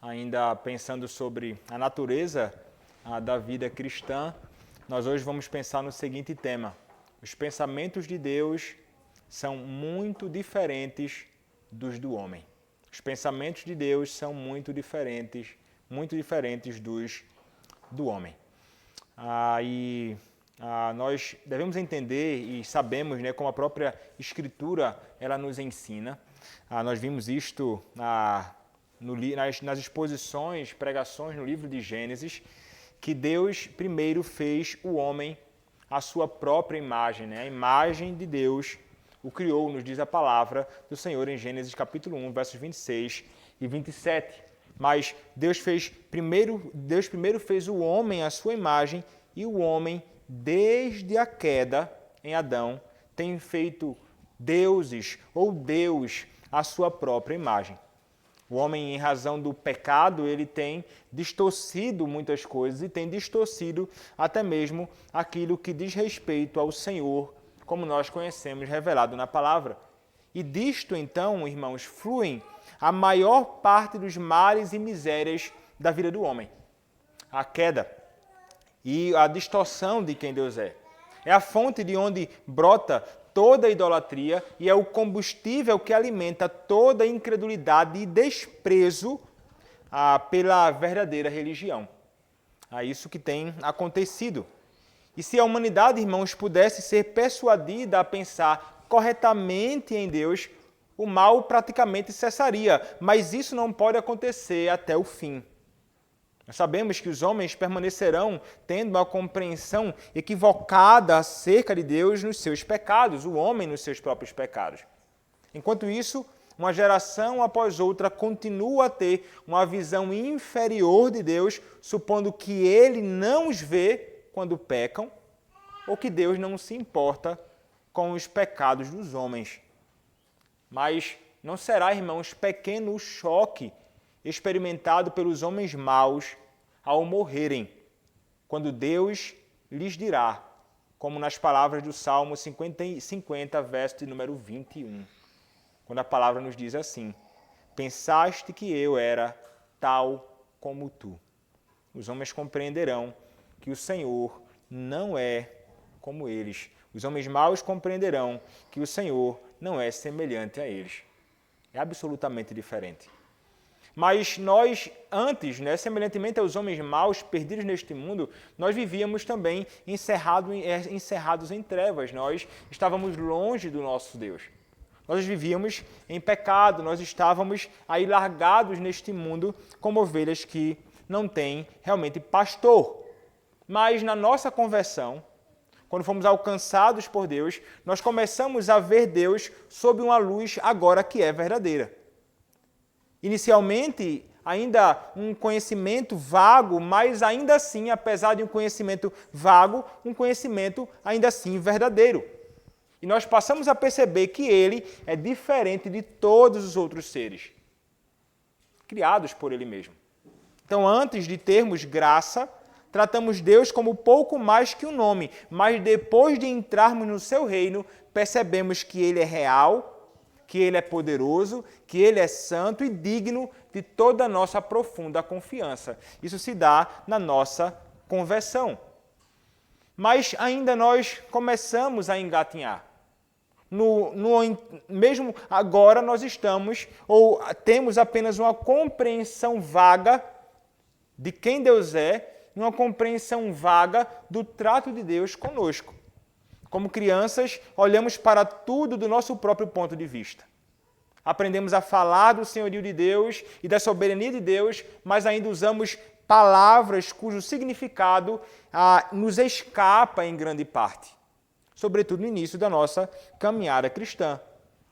ainda pensando sobre a natureza da vida cristã, nós hoje vamos pensar no seguinte tema: os pensamentos de Deus são muito diferentes dos do homem. Os pensamentos de Deus são muito diferentes dos do homem. Nós devemos entender e sabemos, como a própria Escritura ela nos ensina. Nós vimos isto nas exposições, pregações no livro de Gênesis, que Deus primeiro fez o homem à sua própria imagem. A imagem de Deus o criou, nos diz a palavra do Senhor em Gênesis capítulo 1, versos 26 e 27. Mas Deus primeiro fez o homem à sua imagem, e o homem, desde a queda em Adão, tem feito deuses ou Deus à sua própria imagem. O homem, em razão do pecado, ele tem distorcido muitas coisas e tem distorcido até mesmo aquilo que diz respeito ao Senhor, como nós conhecemos revelado na palavra. E disto, então, irmãos, fluem a maior parte dos males e misérias da vida do homem. A queda e a distorção de quem Deus é. É a fonte de onde brota toda a idolatria e é o combustível que alimenta toda a incredulidade e desprezo pela verdadeira religião. É isso que tem acontecido. E se a humanidade, irmãos, pudesse ser persuadida a pensar corretamente em Deus, o mal praticamente cessaria, mas isso não pode acontecer até o fim. Nós sabemos que os homens permanecerão tendo uma compreensão equivocada acerca de Deus nos seus pecados, o homem nos seus próprios pecados. Enquanto isso, uma geração após outra continua a ter uma visão inferior de Deus, supondo que Ele não os vê quando pecam, ou que Deus não se importa com os pecados dos homens. Mas não será, irmãos, pequeno o choque experimentado pelos homens maus ao morrerem, quando Deus lhes dirá, como nas palavras do Salmo 50, verso de número 21, quando a palavra nos diz assim: pensaste que eu era tal como tu. Os homens compreenderão que o Senhor não é como eles. Os homens maus compreenderão que o Senhor não é semelhante a eles. É absolutamente diferente. Mas nós, antes, semelhantemente aos homens maus perdidos neste mundo, nós vivíamos também encerrados em trevas. Nós estávamos longe do nosso Deus. Nós vivíamos em pecado, nós estávamos aí largados neste mundo como ovelhas que não têm realmente pastor. Mas na nossa conversão, quando fomos alcançados por Deus, nós começamos a ver Deus sob uma luz agora que é verdadeira. Inicialmente, ainda um conhecimento vago, mas ainda assim, apesar de um conhecimento vago, um conhecimento ainda assim verdadeiro. E nós passamos a perceber que Ele é diferente de todos os outros seres, criados por Ele mesmo. Então, antes de termos graça, tratamos Deus como pouco mais que um nome, mas depois de entrarmos no seu reino, percebemos que Ele é real, que Ele é poderoso, que Ele é santo e digno de toda a nossa profunda confiança. Isso se dá na nossa conversão. Mas ainda nós começamos a engatinhar. Mesmo agora nós estamos, ou temos apenas uma compreensão vaga de quem Deus é, uma compreensão vaga do trato de Deus conosco. Como crianças, olhamos para tudo do nosso próprio ponto de vista. Aprendemos a falar do senhorio de Deus e da soberania de Deus, mas ainda usamos palavras cujo significado nos escapa em grande parte. Sobretudo no início da nossa caminhada cristã.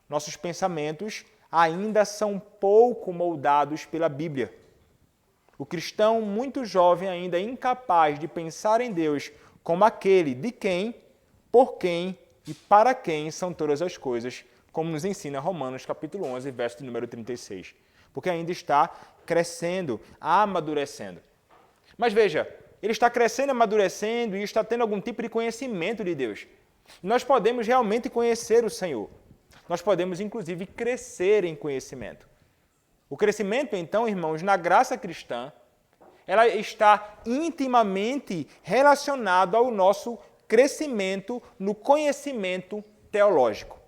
Nossos pensamentos ainda são pouco moldados pela Bíblia. O cristão muito jovem ainda é incapaz de pensar em Deus como aquele de quem, por quem e para quem são todas as coisas, como nos ensina Romanos capítulo 11, verso de número 36. Porque ainda está crescendo, amadurecendo. Mas veja, ele está crescendo, amadurecendo e está tendo algum tipo de conhecimento de Deus. Nós podemos realmente conhecer o Senhor. Nós podemos, inclusive, crescer em conhecimento. O crescimento, então, irmãos, na graça cristã, ela está intimamente relacionada ao nosso crescimento no conhecimento teológico.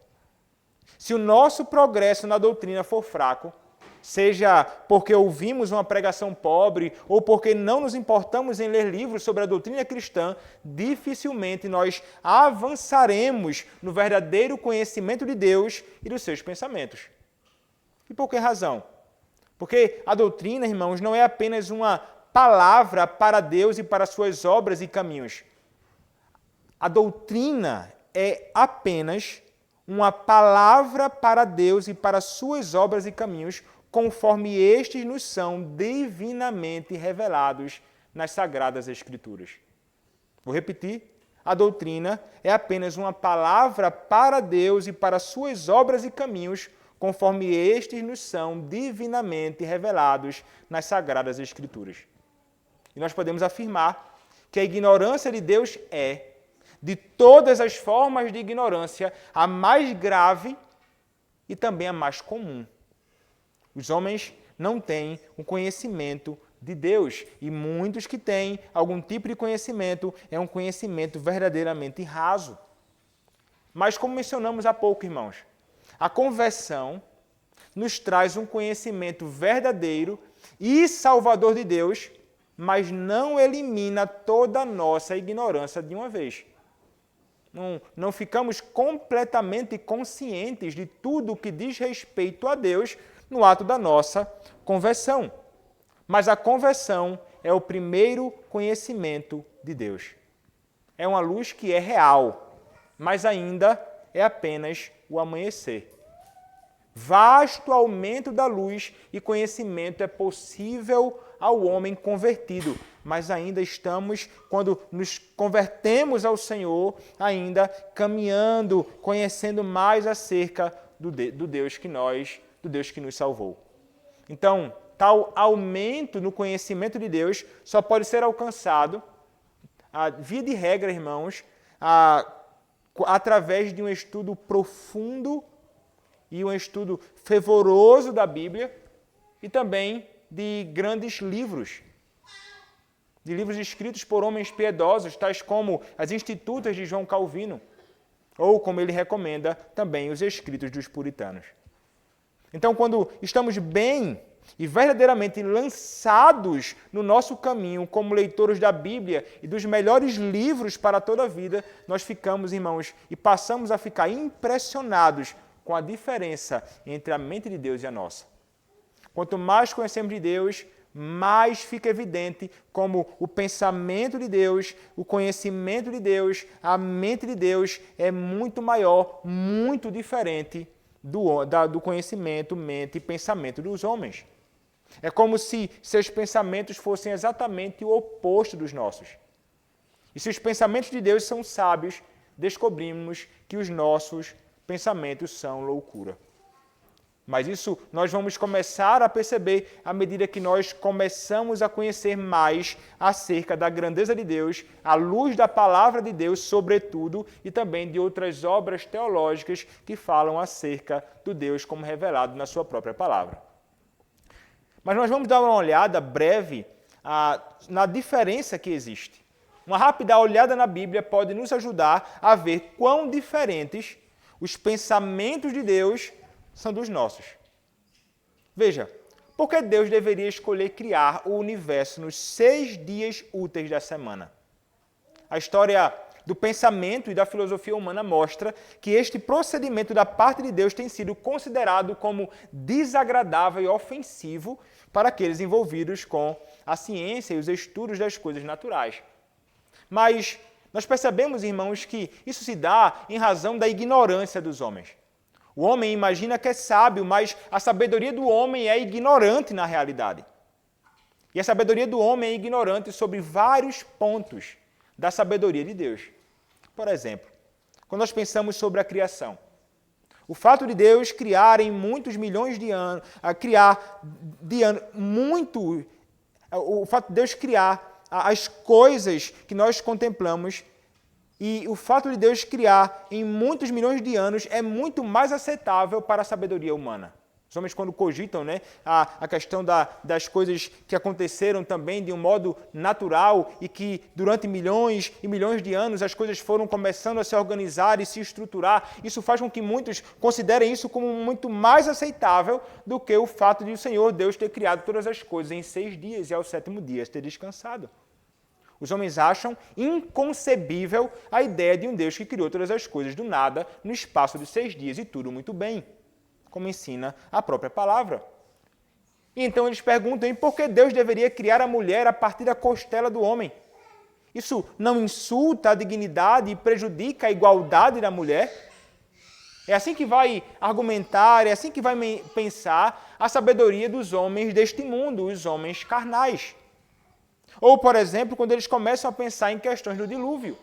Se o nosso progresso na doutrina for fraco, seja porque ouvimos uma pregação pobre ou porque não nos importamos em ler livros sobre a doutrina cristã, dificilmente nós avançaremos no verdadeiro conhecimento de Deus e dos seus pensamentos. E por que razão? Porque a doutrina, irmãos, não é apenas uma palavra para Deus e para suas obras e caminhos. A doutrina é apenas uma palavra para Deus e para suas obras e caminhos, conforme estes nos são divinamente revelados nas Sagradas Escrituras. Vou repetir. A doutrina é apenas uma palavra para Deus e para suas obras e caminhos, conforme estes nos são divinamente revelados nas Sagradas Escrituras. E nós podemos afirmar que a ignorância de Deus é, de todas as formas de ignorância, a mais grave e também a mais comum. Os homens não têm o conhecimento de Deus, e muitos que têm algum tipo de conhecimento é um conhecimento verdadeiramente raso. Mas como mencionamos há pouco, irmãos, a conversão nos traz um conhecimento verdadeiro e salvador de Deus, mas não elimina toda a nossa ignorância de uma vez. Não ficamos completamente conscientes de tudo o que diz respeito a Deus no ato da nossa conversão. Mas a conversão é o primeiro conhecimento de Deus. É uma luz que é real, mas ainda é apenas o amanhecer. Vasto aumento da luz e conhecimento é possível ao homem convertido, mas ainda estamos, quando nos convertemos ao Senhor, ainda caminhando, conhecendo mais acerca do Deus que nos salvou. Então, tal aumento no conhecimento de Deus só pode ser alcançado, via de regra, irmãos, através de um estudo profundo e um estudo fervoroso da Bíblia e também de grandes livros, de livros escritos por homens piedosos, tais como as Institutas de João Calvino, ou, como ele recomenda, também os escritos dos puritanos. Então, quando estamos bem e verdadeiramente lançados no nosso caminho como leitores da Bíblia e dos melhores livros para toda a vida, nós ficamos, irmãos, e passamos a ficar impressionados com a diferença entre a mente de Deus e a nossa. Quanto mais conhecemos de Deus, mais fica evidente como o pensamento de Deus, o conhecimento de Deus, a mente de Deus é muito maior, muito diferente do conhecimento, mente e pensamento dos homens. É como se seus pensamentos fossem exatamente o oposto dos nossos. E se os pensamentos de Deus são sábios, descobrimos que os nossos pensamentos são loucura. Mas isso nós vamos começar a perceber à medida que nós começamos a conhecer mais acerca da grandeza de Deus, à luz da palavra de Deus, sobretudo, e também de outras obras teológicas que falam acerca do Deus como revelado na sua própria palavra. Mas nós vamos dar uma olhada breve na diferença que existe. Uma rápida olhada na Bíblia pode nos ajudar a ver quão diferentes os pensamentos de Deus são dos nossos. Veja, por que Deus deveria escolher criar o universo nos 6 dias úteis da semana? A história do pensamento e da filosofia humana mostra que este procedimento da parte de Deus tem sido considerado como desagradável e ofensivo para aqueles envolvidos com a ciência e os estudos das coisas naturais. Mas nós percebemos, irmãos, que isso se dá em razão da ignorância dos homens. O homem imagina que é sábio, mas a sabedoria do homem é ignorante na realidade. E a sabedoria do homem é ignorante sobre vários pontos da sabedoria de Deus. Por exemplo, quando nós pensamos sobre a criação, o fato de Deus criar em muitos milhões de anos, o fato de Deus criar as coisas que nós contemplamos e o fato de Deus criar em muitos milhões de anos é muito mais aceitável para a sabedoria humana. Os homens, quando cogitam, né, a questão das coisas que aconteceram também de um modo natural e que durante milhões e milhões de anos as coisas foram começando a se organizar e se estruturar, isso faz com que muitos considerem isso como muito mais aceitável do que o fato de o Senhor Deus ter criado todas as coisas em 6 dias e ao 7º dia ter descansado. Os homens acham inconcebível a ideia de um Deus que criou todas as coisas do nada no espaço de 6 dias e tudo muito bem, como ensina a própria palavra. E então eles perguntam por que Deus deveria criar a mulher a partir da costela do homem? Isso não insulta a dignidade e prejudica a igualdade da mulher? É assim que vai argumentar, é assim que vai pensar a sabedoria dos homens deste mundo, os homens carnais. Ou, por exemplo, quando eles começam a pensar em questões do dilúvio.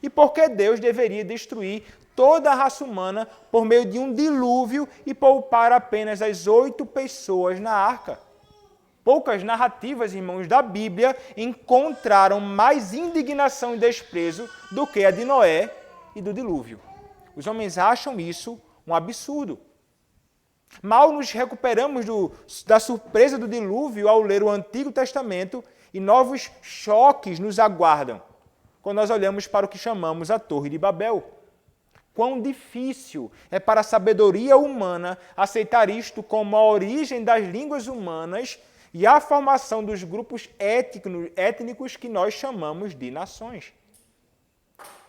E por que Deus deveria destruir toda a raça humana por meio de um dilúvio e poupar apenas as 8 pessoas na arca? Poucas narrativas, irmãos, da Bíblia encontraram mais indignação e desprezo do que a de Noé e do dilúvio. Os homens acham isso um absurdo. Mal nos recuperamos da surpresa do dilúvio ao ler o Antigo Testamento e novos choques nos aguardam quando nós olhamos para o que chamamos a Torre de Babel. Quão difícil é para a sabedoria humana aceitar isto como a origem das línguas humanas e a formação dos grupos étnicos que nós chamamos de nações.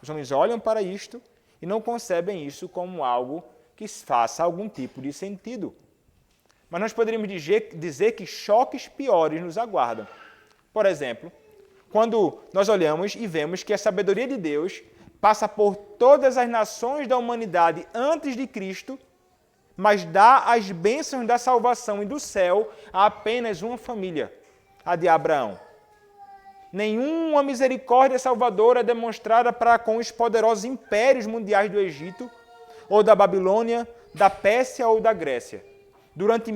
Os homens olham para isto e não concebem isso como algo que faça algum tipo de sentido. Mas nós poderíamos dizer que choques piores nos aguardam. Por exemplo, quando nós olhamos e vemos que a sabedoria de Deus passa por todas as nações da humanidade antes de Cristo, mas dá as bênçãos da salvação e do céu a apenas uma família, a de Abraão. Nenhuma misericórdia salvadora é demonstrada para com os poderosos impérios mundiais do Egito, ou da Babilônia, da Pérsia ou da Grécia. Durante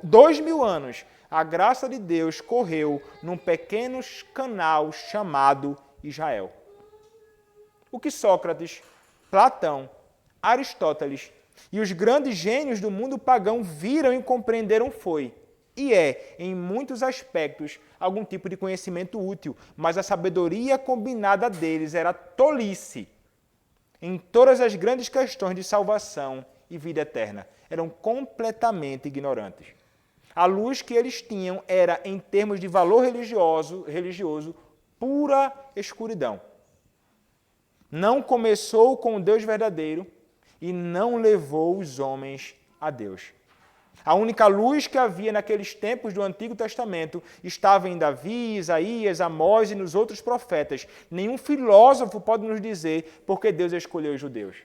2000 anos, a graça de Deus correu num pequeno canal chamado Israel. O que Sócrates, Platão, Aristóteles e os grandes gênios do mundo pagão viram e compreenderam foi, e é, em muitos aspectos, algum tipo de conhecimento útil, mas a sabedoria combinada deles era tolice. Em todas as grandes questões de salvação e vida eterna, eram completamente ignorantes. A luz que eles tinham era, em termos de valor religioso, pura escuridão. Não começou com o Deus verdadeiro e não levou os homens a Deus. A única luz que havia naqueles tempos do Antigo Testamento estava em Davi, Isaías, Amós e nos outros profetas. Nenhum filósofo pode nos dizer por que Deus escolheu os judeus.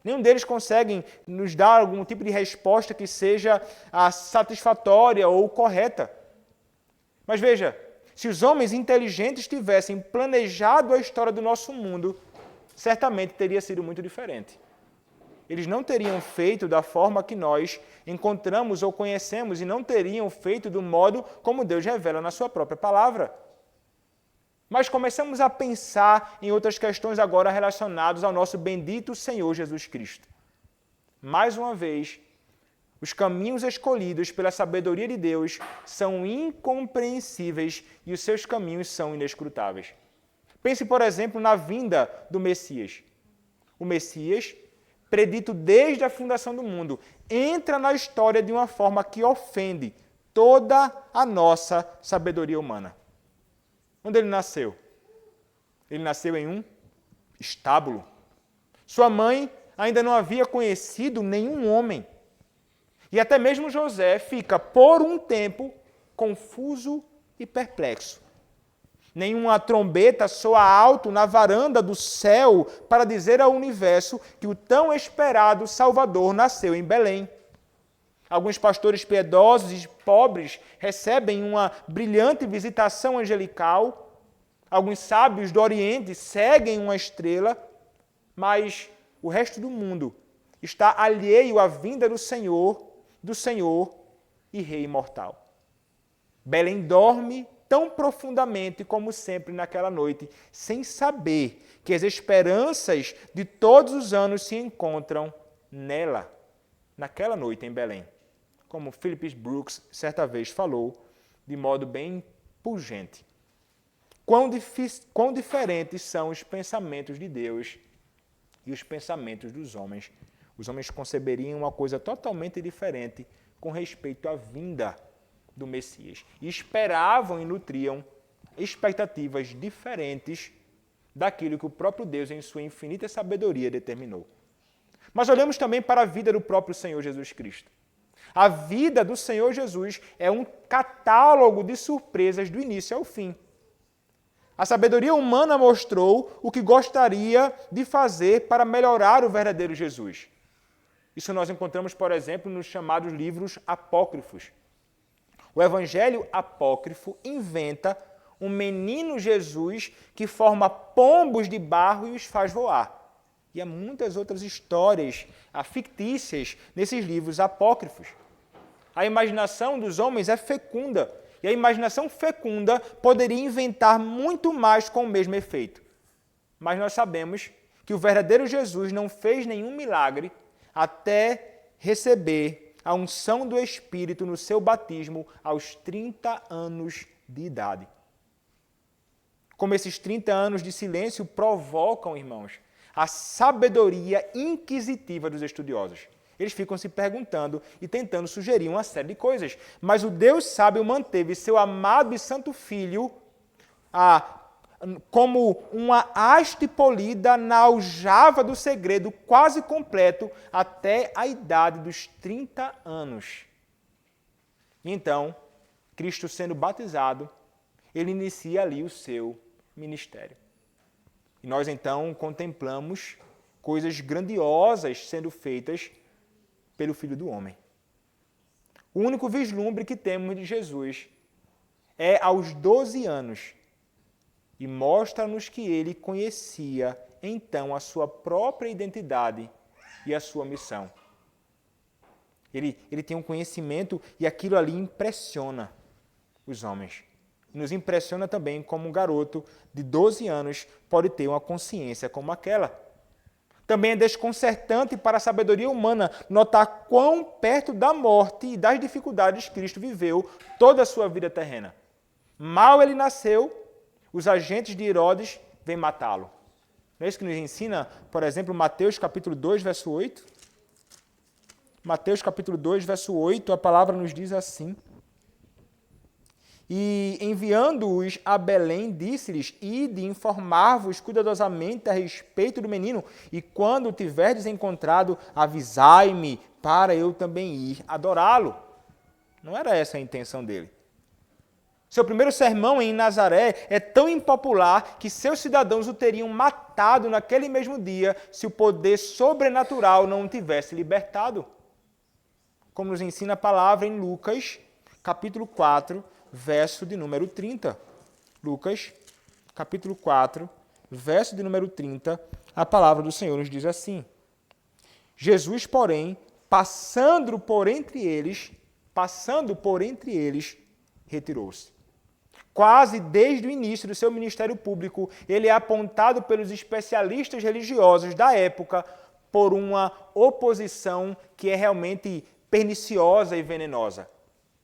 Nenhum deles consegue nos dar algum tipo de resposta que seja satisfatória ou correta. Mas veja, se os homens inteligentes tivessem planejado a história do nosso mundo, certamente teria sido muito diferente. Eles não teriam feito da forma que nós encontramos ou conhecemos e não teriam feito do modo como Deus revela na sua própria palavra. Mas começamos a pensar em outras questões agora relacionadas ao nosso bendito Senhor Jesus Cristo. Mais uma vez, os caminhos escolhidos pela sabedoria de Deus são incompreensíveis e os seus caminhos são inescrutáveis. Pense, por exemplo, na vinda do Messias. O Messias, predito desde a fundação do mundo, entra na história de uma forma que ofende toda a nossa sabedoria humana. Onde ele nasceu? Ele nasceu em um estábulo. Sua mãe ainda não havia conhecido nenhum homem. E até mesmo José fica, por um tempo, confuso e perplexo. Nenhuma trombeta soa alto na varanda do céu para dizer ao universo que o tão esperado Salvador nasceu em Belém. Alguns pastores piedosos e pobres recebem uma brilhante visitação angelical. Alguns sábios do Oriente seguem uma estrela, mas o resto do mundo está alheio à vinda do Senhor e Rei imortal. Belém dorme tão profundamente como sempre naquela noite, sem saber que as esperanças de todos os anos se encontram nela, naquela noite em Belém. Como Phillips Brooks certa vez falou, de modo bem pungente. Quão diferentes são os pensamentos de Deus e os pensamentos dos homens. Os homens conceberiam uma coisa totalmente diferente com respeito à vinda do Messias. E esperavam e nutriam expectativas diferentes daquilo que o próprio Deus, em sua infinita sabedoria, determinou. Mas olhamos também para a vida do próprio Senhor Jesus Cristo. A vida do Senhor Jesus é um catálogo de surpresas do início ao fim. A sabedoria humana mostrou o que gostaria de fazer para melhorar o verdadeiro Jesus. Isso nós encontramos, por exemplo, nos chamados livros apócrifos. O Evangelho apócrifo inventa um menino Jesus que forma pombos de barro e os faz voar. E há muitas outras histórias fictícias nesses livros apócrifos. A imaginação dos homens é fecunda, e a imaginação fecunda poderia inventar muito mais com o mesmo efeito. Mas nós sabemos que o verdadeiro Jesus não fez nenhum milagre até receber a unção do Espírito no seu batismo aos 30 anos de idade. Como esses 30 anos de silêncio provocam, irmãos, a sabedoria inquisitiva dos estudiosos. Eles ficam se perguntando e tentando sugerir uma série de coisas. Mas o Deus sábio manteve seu amado e santo Filho como uma haste polida na aljava do segredo quase completo até a idade dos 30 anos. Então, Cristo sendo batizado, ele inicia ali o seu ministério. E nós então contemplamos coisas grandiosas sendo feitas pelo Filho do Homem. O único vislumbre que temos de Jesus é aos 12 anos e mostra-nos que ele conhecia então a sua própria identidade e a sua missão. Ele tem um conhecimento e aquilo ali impressiona os homens. Nos impressiona também como um garoto de 12 anos pode ter uma consciência como aquela. Também é desconcertante para a sabedoria humana notar quão perto da morte e das dificuldades Cristo viveu toda a sua vida terrena. Mal ele nasceu, os agentes de Herodes vêm matá-lo. Não é isso que nos ensina, por exemplo, Mateus capítulo 2, verso 8? Mateus capítulo 2, verso 8, a palavra nos diz assim: E enviando-os a Belém, disse-lhes: Ide informar-vos cuidadosamente a respeito do menino, e quando o tiverdes encontrado, avisai-me, para eu também ir adorá-lo. Não era essa a intenção dele. Seu primeiro sermão em Nazaré é tão impopular que seus cidadãos o teriam matado naquele mesmo dia se o poder sobrenatural não o tivesse libertado. Como nos ensina a palavra em Lucas, capítulo 4, verso de número 30. Lucas, capítulo 4, verso de número 30, a palavra do Senhor nos diz assim: Jesus, porém, passando por entre eles, retirou-se. Quase desde o início do seu ministério público, ele é apontado pelos especialistas religiosos da época por uma oposição que é realmente perniciosa e venenosa.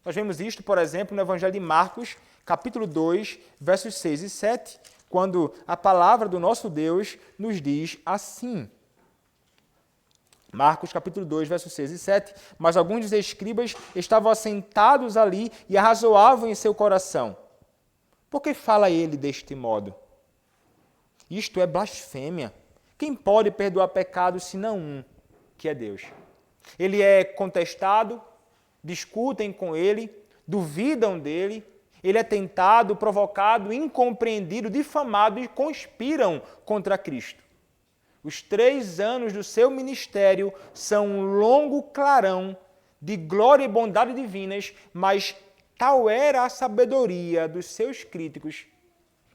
Nós vemos isto, por exemplo, no Evangelho de Marcos, capítulo 2, versos 6 e 7, quando a palavra do nosso Deus nos diz assim. Marcos, capítulo 2, versos 6 e 7. Mas alguns dos escribas estavam assentados ali e arrazoavam em seu coração: por que fala ele deste modo? Isto é blasfêmia. Quem pode perdoar pecados senão um, que é Deus? Ele é contestado, discutem com ele, duvidam dele, ele é tentado, provocado, incompreendido, difamado e conspiram contra Cristo. Os 3 anos do seu ministério são um longo clarão de glória e bondade divinas, mas tal era a sabedoria dos seus críticos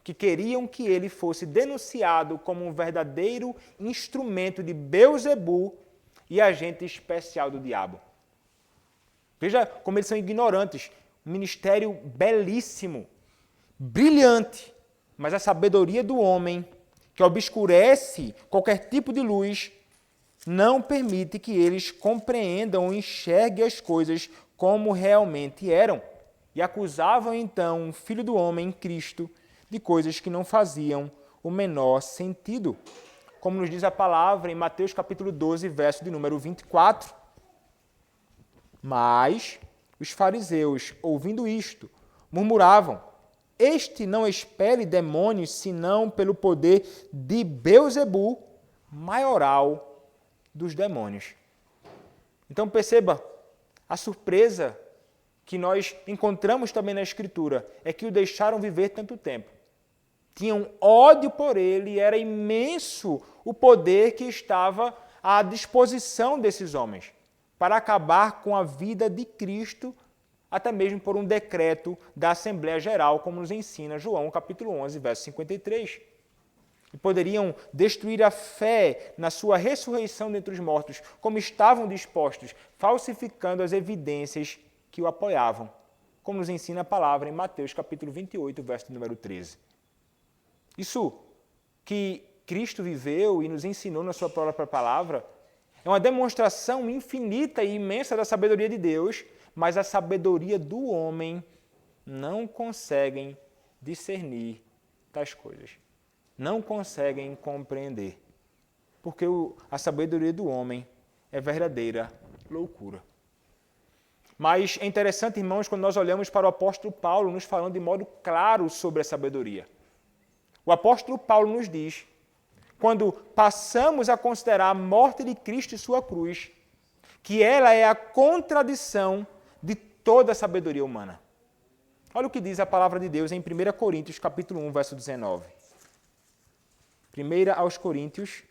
que queriam que ele fosse denunciado como um verdadeiro instrumento de Beelzebu e agente especial do diabo. Veja como eles são ignorantes. Um ministério belíssimo, brilhante, mas a sabedoria do homem, que obscurece qualquer tipo de luz, não permite que eles compreendam ou enxerguem as coisas como realmente eram, e acusavam então o Filho do Homem, Cristo, de coisas que não faziam o menor sentido. Como nos diz a palavra em Mateus capítulo 12, verso de número 24. Mas os fariseus, ouvindo isto, murmuravam: este não expele demônios, senão pelo poder de Beelzebu, maioral dos demônios. Então perceba, a surpresa que nós encontramos também na Escritura é que o deixaram viver tanto tempo. Tinham ódio por ele e era imenso o poder que estava à disposição desses homens para acabar com a vida de Cristo, até mesmo por um decreto da Assembleia Geral, como nos ensina João, capítulo 11, verso 53. E poderiam destruir a fé na sua ressurreição dentre os mortos, como estavam dispostos, falsificando as evidências que o apoiavam, como nos ensina a palavra em Mateus capítulo 28, verso número 13. Isso que Cristo viveu e nos ensinou na sua própria palavra é uma demonstração infinita e imensa da sabedoria de Deus, mas a sabedoria do homem não conseguem discernir tais coisas. Não conseguem compreender. Porque a sabedoria do homem é verdadeira loucura. Mas é interessante, irmãos, quando nós olhamos para o apóstolo Paulo nos falando de modo claro sobre a sabedoria. O apóstolo Paulo nos diz, quando passamos a considerar a morte de Cristo e sua cruz, que ela é a contradição de toda a sabedoria humana. Olha o que diz a palavra de Deus em 1 Coríntios, capítulo 1, verso 19. 1 aos Coríntios,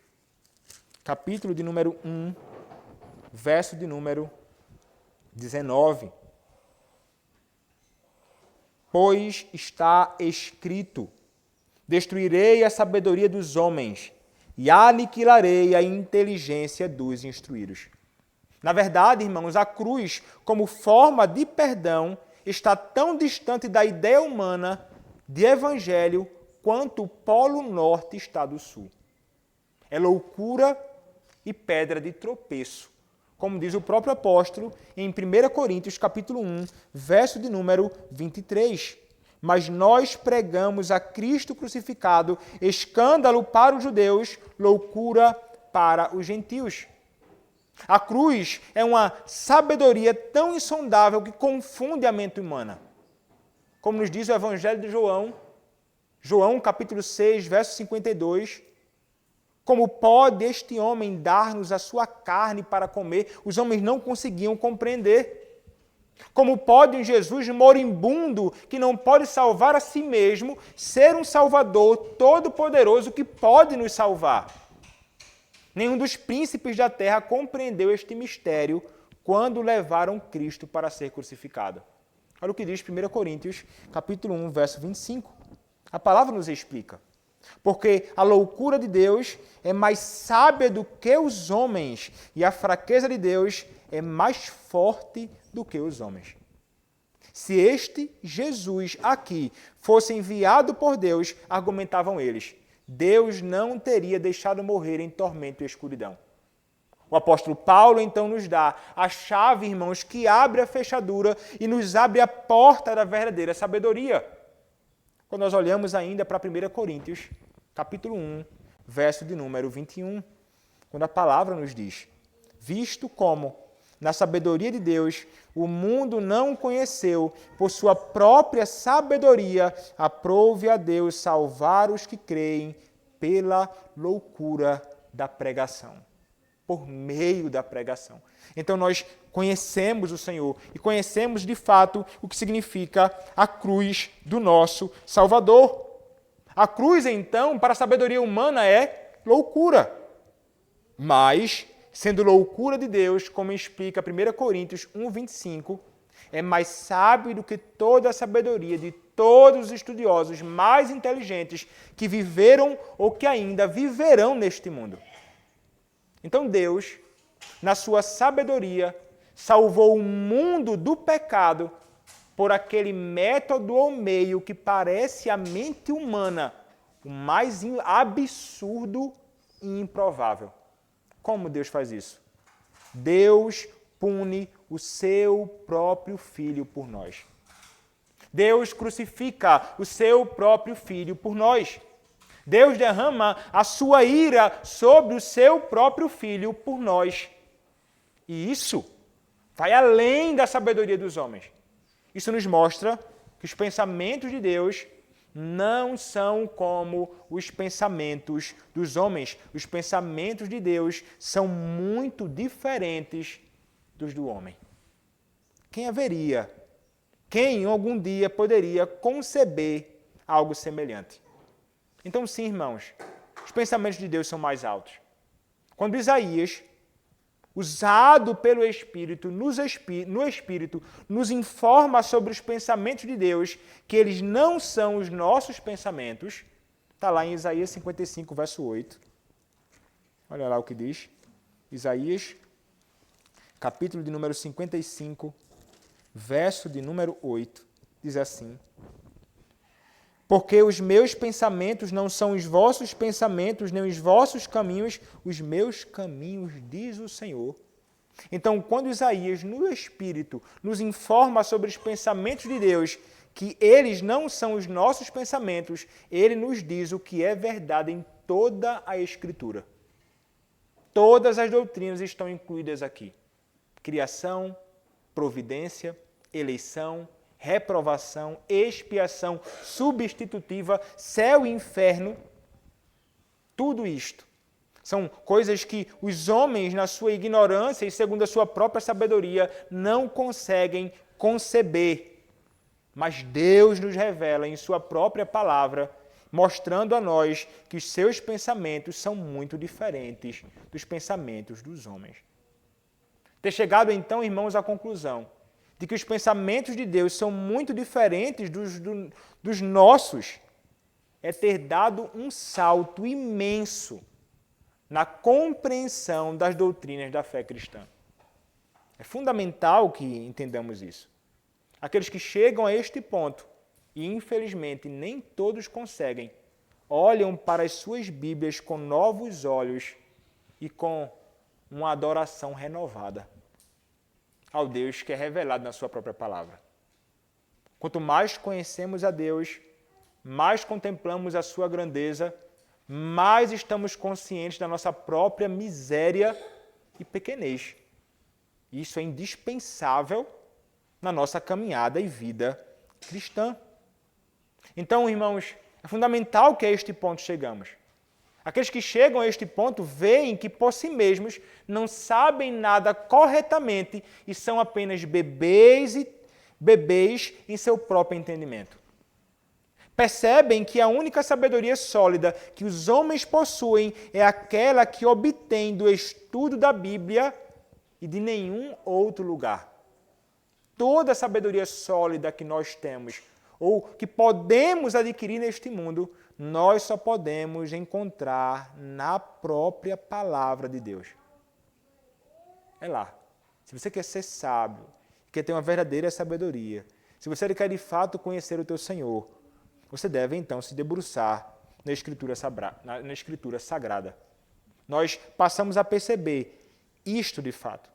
capítulo de número 1, verso de número 19. Pois está escrito: destruirei a sabedoria dos homens e aniquilarei a inteligência dos instruídos. Na verdade, irmãos, a cruz, como forma de perdão, está tão distante da ideia humana de evangelho quanto o Polo Norte está do Sul. É loucura e pedra de tropeço, como diz o próprio apóstolo em 1 Coríntios capítulo 1, verso de número 23. Mas nós pregamos a Cristo crucificado, escândalo para os judeus, loucura para os gentios. A cruz é uma sabedoria tão insondável que confunde a mente humana. Como nos diz o Evangelho de João, João capítulo 6, verso 52, como pode este homem dar-nos a sua carne para comer? Os homens não conseguiam compreender. Como pode um Jesus moribundo, que não pode salvar a si mesmo, ser um Salvador todo-poderoso que pode nos salvar? Nenhum dos príncipes da terra compreendeu este mistério quando levaram Cristo para ser crucificado. Olha o que diz 1 Coríntios, capítulo 1, verso 25. A palavra nos explica. Porque a loucura de Deus é mais sábia do que os homens, e a fraqueza de Deus é mais forte do que os homens. Se este Jesus aqui fosse enviado por Deus, argumentavam eles, Deus não teria deixado morrer em tormento e escuridão. O apóstolo Paulo então nos dá a chave, irmãos, que abre a fechadura e nos abre a porta da verdadeira sabedoria. Quando nós olhamos ainda para 1 Coríntios, capítulo 1, verso de número 21, quando a palavra nos diz, visto como, na sabedoria de Deus, o mundo não conheceu, por sua própria sabedoria, aprove a Deus salvar os que creem pela loucura da pregação, por meio da pregação. Então nós conhecemos o Senhor e conhecemos de fato o que significa a cruz do nosso Salvador. A cruz, então, para a sabedoria humana é loucura, mas sendo loucura de Deus, como explica 1 Coríntios 1, 25, é mais sábio do que toda a sabedoria de todos os estudiosos mais inteligentes que viveram ou que ainda viverão neste mundo. Então Deus, na sua sabedoria, salvou o mundo do pecado por aquele método ou meio que parece à mente humana o mais absurdo e improvável. como Deus faz isso? Deus pune o seu próprio Filho por nós. Deus crucifica o seu próprio Filho por nós. Deus derrama a sua ira sobre o seu próprio Filho por nós. E isso vai além da sabedoria dos homens. Isso nos mostra que os pensamentos de Deus não são como os pensamentos dos homens. Os pensamentos de Deus são muito diferentes dos do homem. Quem algum dia poderia conceber algo semelhante? Então, sim, irmãos, os pensamentos de Deus são mais altos. Quando Isaías, usado pelo Espírito, no Espírito, nos informa sobre os pensamentos de Deus, que eles não são os nossos pensamentos, está lá em Isaías 55, verso 8. Olha lá o que diz. Isaías, capítulo de número 55, verso de número 8, diz assim: porque os meus pensamentos não são os vossos pensamentos, nem os vossos caminhos, os meus caminhos, diz o Senhor. Então, quando Isaías, no Espírito, nos informa sobre os pensamentos de Deus, que eles não são os nossos pensamentos, ele nos diz o que é verdade em toda a Escritura. Todas as doutrinas estão incluídas aqui. Criação, providência, eleição, reprovação, expiação substitutiva, céu e inferno, tudo isto são coisas que os homens, na sua ignorância e segundo a sua própria sabedoria, não conseguem conceber. Mas Deus nos revela em sua própria palavra, mostrando a nós que os seus pensamentos são muito diferentes dos pensamentos dos homens. Ter chegado então, irmãos, à conclusão de que os pensamentos de Deus são muito diferentes dos nossos, é ter dado um salto imenso na compreensão das doutrinas da fé cristã. É fundamental que entendamos isso. Aqueles que chegam a este ponto, e infelizmente nem todos conseguem, olham para as suas Bíblias com novos olhos e com uma adoração renovada ao Deus que é revelado na sua própria palavra. Quanto mais conhecemos a Deus, mais contemplamos a sua grandeza, mais estamos conscientes da nossa própria miséria e pequenez. Isso é indispensável na nossa caminhada e vida cristã. Então, irmãos, é fundamental que a este ponto chegamos. Aqueles que chegam a este ponto veem que por si mesmos não sabem nada corretamente e são apenas bebês em seu próprio entendimento. Percebem que a única sabedoria sólida que os homens possuem é aquela que obtêm do estudo da Bíblia e de nenhum outro lugar. Toda a sabedoria sólida que nós temos ou que podemos adquirir neste mundo, nós só podemos encontrar na própria palavra de Deus. É lá. Se você quer ser sábio, quer ter uma verdadeira sabedoria, se você quer de fato conhecer o teu Senhor, você deve então se debruçar na Escritura Sagrada. Nós passamos a perceber isto de fato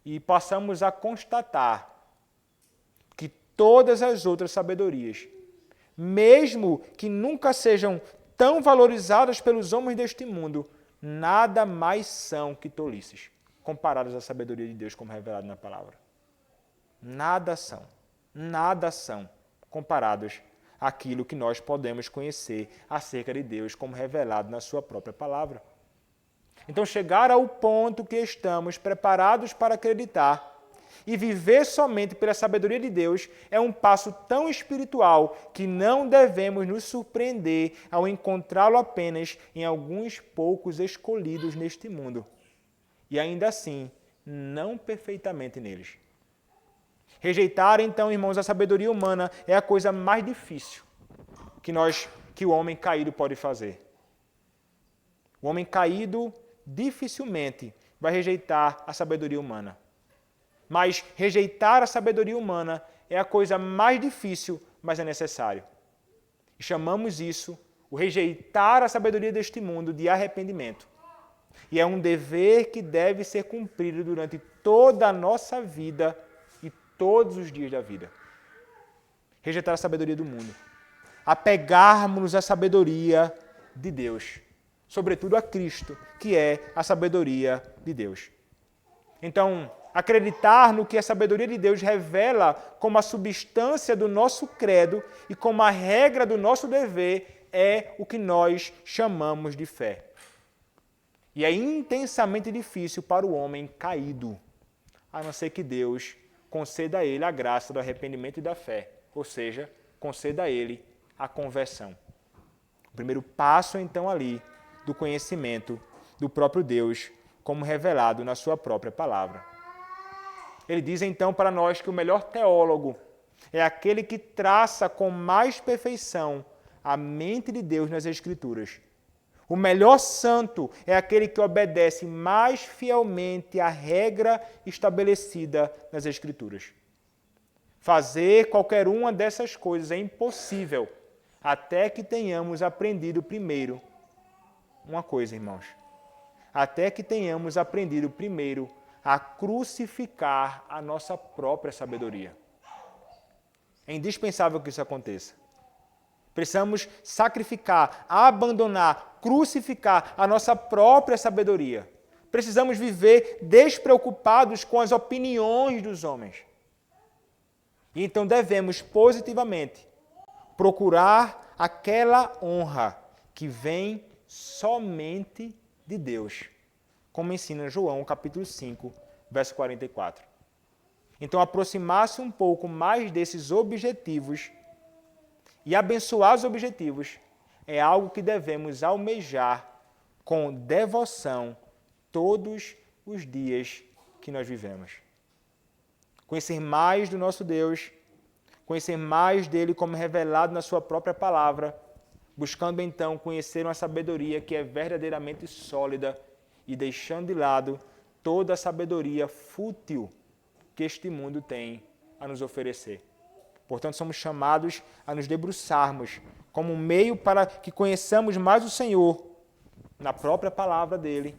e passamos a constatar que todas as outras sabedorias, mesmo que nunca sejam tão valorizadas pelos homens deste mundo, nada mais são que tolices, comparadas à sabedoria de Deus como revelado na palavra. Nada são comparados àquilo que nós podemos conhecer acerca de Deus como revelado na sua própria palavra. Então, chegar ao ponto que estamos preparados para acreditar e viver somente pela sabedoria de Deus é um passo tão espiritual que não devemos nos surpreender ao encontrá-lo apenas em alguns poucos escolhidos neste mundo. E ainda assim, não perfeitamente neles. Rejeitar, então, irmãos, a sabedoria humana é a coisa mais difícil que o homem caído pode fazer. O homem caído dificilmente vai rejeitar a sabedoria humana. Mas rejeitar a sabedoria humana é a coisa mais difícil, mas é necessário. E chamamos isso, o rejeitar a sabedoria deste mundo, de arrependimento. E é um dever que deve ser cumprido durante toda a nossa vida e todos os dias da vida. Rejeitar a sabedoria do mundo. Apegarmos-nos à sabedoria de Deus. Sobretudo a Cristo, que é a sabedoria de Deus. Então, acreditar no que a sabedoria de Deus revela como a substância do nosso credo e como a regra do nosso dever é o que nós chamamos de fé. E é intensamente difícil para o homem caído, a não ser que Deus conceda a ele a graça do arrependimento e da fé, ou seja, conceda a ele a conversão. O primeiro passo, então, ali, do conhecimento do próprio Deus, como revelado na sua própria palavra. Ele diz, então, para nós que o melhor teólogo é aquele que traça com mais perfeição a mente de Deus nas Escrituras. O melhor santo é aquele que obedece mais fielmente à regra estabelecida nas Escrituras. Fazer qualquer uma dessas coisas é impossível, até que tenhamos aprendido primeiro uma coisa, irmãos. Até que tenhamos aprendido primeiro a crucificar a nossa própria sabedoria. É indispensável que isso aconteça. Precisamos sacrificar, abandonar, crucificar a nossa própria sabedoria. Precisamos viver despreocupados com as opiniões dos homens. E então devemos positivamente procurar aquela honra que vem somente de Deus, como ensina João, capítulo 5, verso 44. Então, aproximar-se um pouco mais desses objetivos e abençoar os objetivos é algo que devemos almejar com devoção todos os dias que nós vivemos. Conhecer mais do nosso Deus, conhecer mais dele como revelado na sua própria palavra, buscando então conhecer uma sabedoria que é verdadeiramente sólida e deixando de lado toda a sabedoria fútil que este mundo tem a nos oferecer. Portanto, somos chamados a nos debruçarmos como um meio para que conheçamos mais o Senhor na própria palavra dele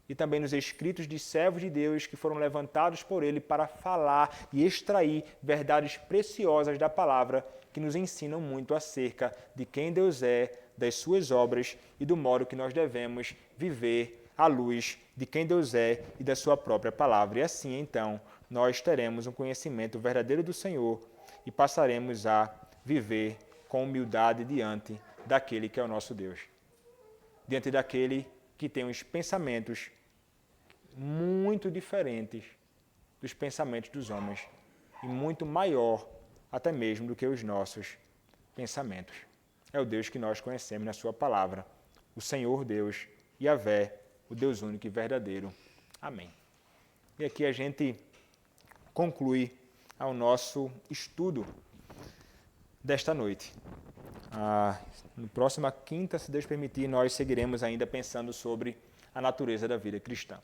e também nos escritos de servos de Deus que foram levantados por ele para falar e extrair verdades preciosas da palavra que nos ensinam muito acerca de quem Deus é, das suas obras e do modo que nós devemos viver à luz de quem Deus é e da sua própria palavra. E assim, então, nós teremos um conhecimento verdadeiro do Senhor e passaremos a viver com humildade diante daquele que é o nosso Deus. Diante daquele que tem os pensamentos muito diferentes dos pensamentos dos homens e muito maior até mesmo do que os nossos pensamentos. É o Deus que nós conhecemos na sua palavra, o Senhor Deus, Yahvé, o Deus único e verdadeiro. Amém. E aqui a gente conclui ao nosso estudo desta noite. Na próxima quinta, se Deus permitir, nós seguiremos ainda pensando sobre a natureza da vida cristã.